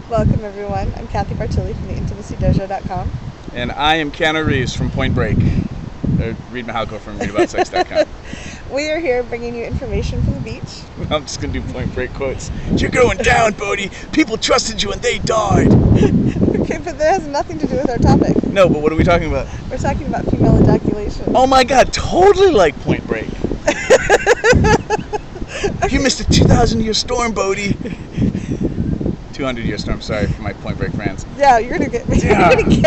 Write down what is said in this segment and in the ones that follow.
Welcome everyone. I'm Cathy from theintimacydojo.com. And I am Reid from Point Break. Reid from ReidAboutSex.com. We are here bringing you information from the beach. I'm just going to do Point Break quotes. You're going down, Bodhi. People trusted you and they died. Okay, but that has nothing to do with our topic. No, but what are we talking about? We're talking about female ejaculation. Oh my god, totally like Point Break. You missed a 2,000-year storm, Bodhi. 200-year storm, sorry for my Point Break fans. Yeah, you're going to get...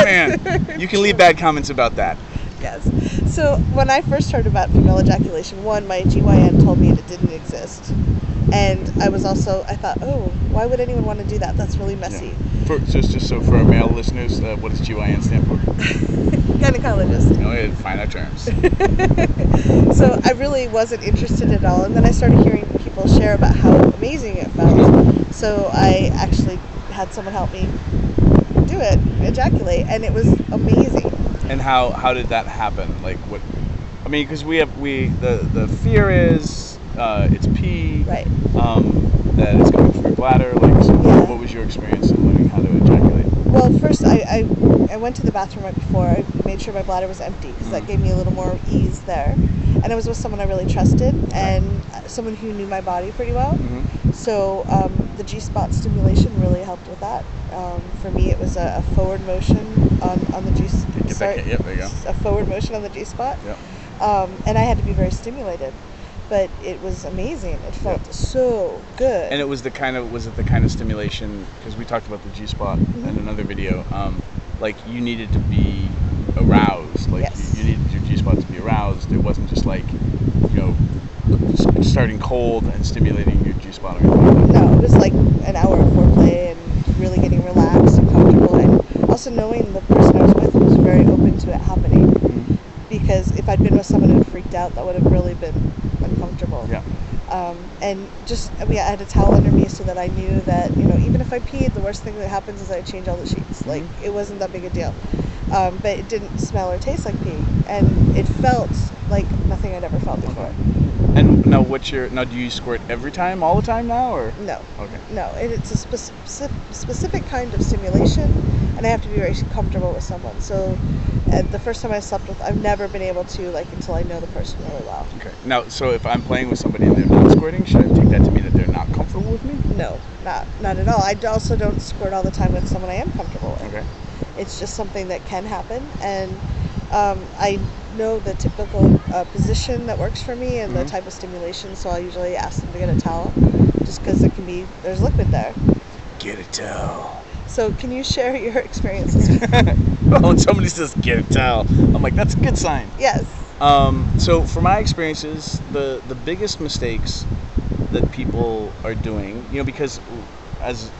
Man, you can leave bad comments about that. Yes. So when I first heard about female ejaculation, one, my GYN told me it didn't exist. And I thought, oh, why would anyone want to do that? That's really messy. Yeah. Just so for our male listeners, what does GYN stand for? Gynecologist. No, we find our terms. So I really wasn't interested at all. And then I started hearing people share about how amazing it felt. So I actually had someone help me do it, ejaculate, and it was amazing. And how did that happen? Like what? I mean, because the fear is it's pee, right? That it's coming from your bladder. Like, so yeah. What was your experience in learning how to ejaculate? Well, first I went to the bathroom right before. I made sure my bladder was empty because that gave me a little more ease there. And I was with someone I really trusted and someone who knew my body pretty well. So the G-spot stimulation really helped with that. For me, it was a forward motion on the G-spot. Yep, there you go. A forward motion on the G-spot. Yep. And I had to be very stimulated. But it was amazing. It felt so good. And was it the kind of stimulation, because we talked about the G-spot in another video, like you needed to be aroused. Like yes. you needed your G-spot to be aroused. It wasn't just like, starting cold and stimulating your G-spot or anything like that. No, it was like an hour of foreplay and really getting relaxed and comfortable. And also knowing the person I was with was very open to it happening. Because if I'd been with someone who freaked out, that would have really been uncomfortable. Yeah. And I had a towel under me so that I knew that, even if I peed, the worst thing that happens is I change all the sheets. Like, it wasn't that big a deal. But it didn't smell or taste like pee. And it felt like nothing I'd ever felt before. And now do you squirt every time, all the time now, or? No. Okay. No, it's a specific kind of stimulation, and I have to be very comfortable with someone. So the first time I slept with, I've never been able to, until I know the person really well. Okay. Now, so if I'm playing with somebody and they're not squirting, should I take that to mean that they're not comfortable with me? No, not at all. I also don't squirt all the time with someone I am comfortable with. Okay. It's just something that can happen, and I know the typical position that works for me and the type of stimulation, so I usually ask them to get a towel, just because there's liquid there. Get a towel. So can you share your experiences? When somebody says get a towel, I'm like, that's a good sign. Yes. So for my experiences, the biggest mistakes that people are doing, because as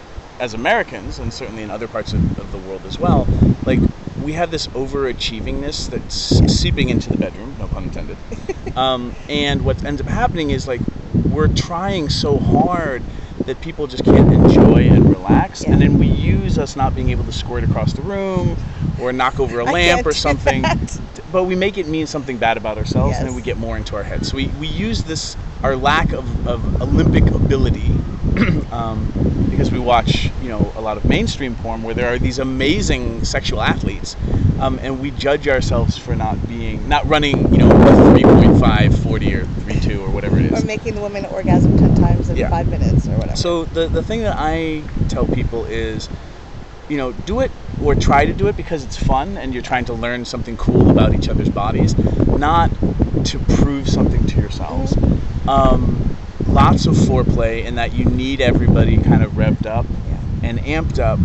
Americans, and certainly in other parts of the world as well, like we have this overachievingness that's seeping into the bedroom, no pun intended. And what ends up happening is like we're trying so hard that people just can't enjoy and relax, and then we use us not being able to squirt across the room or knock over a lamp or something, but we make it mean something bad about ourselves, and then we get more into our heads. So we use our lack of Olympic ability because we watch a lot of mainstream porn where there are these amazing sexual athletes, and we judge ourselves for not running 3.5 40 or 3.2 or whatever it is, or making the woman orgasm 10 times in 5 minutes or whatever. So the thing that I tell people is, do it or try to do it because it's fun and you're trying to learn something cool about each other's bodies, not to prove something to yourselves. Lots of foreplay, in that you need everybody kind of revved up and amped up,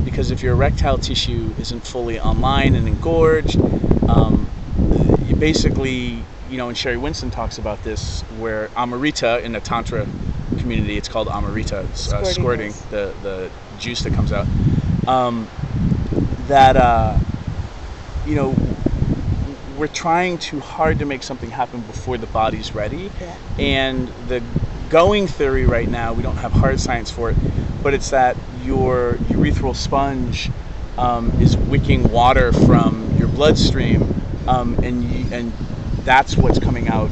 because if your erectile tissue isn't fully online and engorged, you basically, and Sherry Winston talks about this, where Amarita, in the Tantra community, it's called Amarita, squirting, the juice that comes out, we're trying too hard to make something happen before the body's ready. And the going theory right now, we don't have hard science for it, but it's that your urethral sponge is wicking water from your bloodstream, and that's what's coming out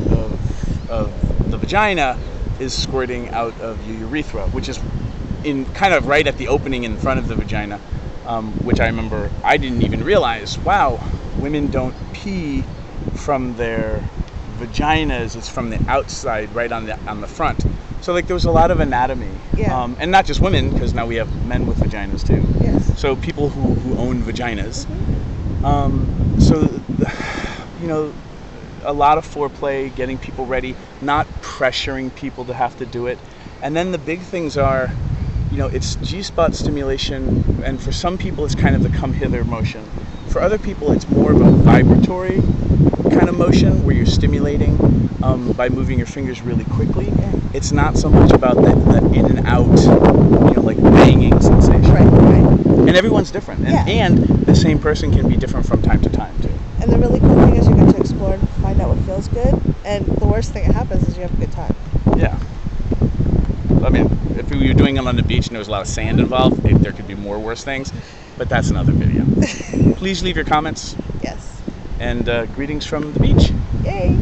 of the vagina, is squirting out of your urethra, which is in kind of right at the opening in front of the vagina, which I remember I didn't even realize. Wow, women don't pee from their vaginas; it's from the outside, right on the front. So like there was a lot of anatomy, and not just women, because now we have men with vaginas too. Yes. So people who own vaginas. A lot of foreplay, getting people ready, not pressuring people to have to do it. And then the big things are, it's G-spot stimulation, and for some people it's kind of the come hither motion. For other people it's more of a vibratory kind of motion where you're stimulating by moving your fingers really quickly. Yeah. It's not so much about that in and out, like banging sensation. Right. And everyone's different. And the same person can be different from time to time too. And the really cool thing is you get to explore and find out what feels good. And the worst thing that happens is you have a good time. Yeah. I mean, if we were doing it on the beach and there was a lot of sand involved, there could be more worse things. But that's another video. Please leave your comments. Yes. And greetings from the beach. Yay.